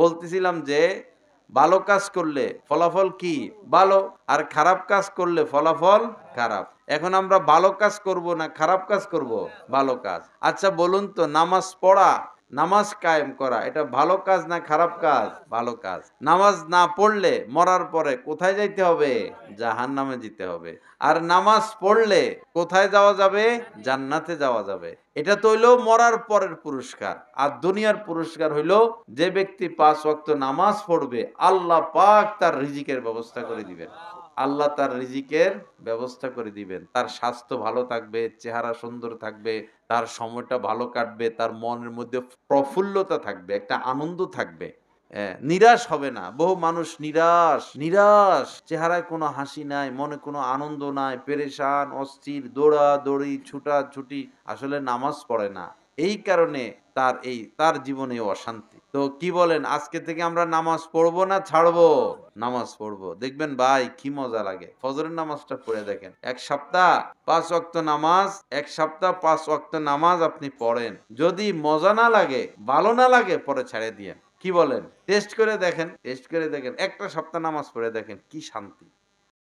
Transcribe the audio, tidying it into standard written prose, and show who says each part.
Speaker 1: বলতেছিলাম যে ভালো কাজ করলে ফলাফল কি ভালো, আর খারাপ কাজ করলে ফলাফল খারাপ। এখন আমরা ভালো কাজ করব না খারাপ কাজ করব? ভালো কাজ। আচ্ছা বলুন তো, নামাজ পড়া, নামাজ কায়েম করা, এটা ভালো কাজ না খারাপ কাজ? ভালো কাজ। নামাজ না পড়লে মরার পরে কোথায় যাইতে হবে? জাহান্নামে যেতে হবে। আর নামাজ পড়লে কোথায় যাওয়া যাবে? জান্নাতে যাওয়া যাবে। এটা তো হইলো মরার পরের পুরস্কার। আর দুনিয়ার পুরস্কার হইলো যে ব্যক্তি ৫ ওয়াক্ত নামাজ পড়বে, আল্লাহ পাক তার রিজিকের ব্যবস্থা করে দিবেন। আল্লাহ তার রিজিকের ব্যবস্থা করে দিবেন। তার স্বাস্থ্য ভালো থাকবে, চেহারা সুন্দর থাকবে, তার সময়টা ভালো কাটবে, তার মনের মধ্যে প্রফুল্লতা থাকবে, একটা আনন্দ থাকবে। নিরাশ হবে না। বহু মানুষ নিরাশ, চেহারায় কোনো হাসি নাই, মনে কোনো আনন্দ নাই, পেরেশান, অস্থির, দৌড়াদৌড়ি, ছুটাছুটি, আসলে নামাজ পড়ে না। এই কারণে তার জীবনে অশান্তি। তো কি বলেন, আজকে থেকে আমরা নামাজ পড়বো না ছাড়বো? নামাজ পড়বো। দেখবেন ভাই কি মজা লাগে। ফজরের নামাজটা পড়ে দেখেন। ১ সপ্তাহ ৫ ওয়াক্ত নামাজ, ১ সপ্তাহ ৫ ওয়াক্ত নামাজ আপনি পড়েন। যদি মজা না লাগে, ভালো না লাগে, পরে ছেড়ে দিয়েন। কি বলেন? টেস্ট করে দেখেন, টেস্ট করে দেখেন। একটা সপ্তাহ নামাজ পড়ে দেখেন কি শান্তি।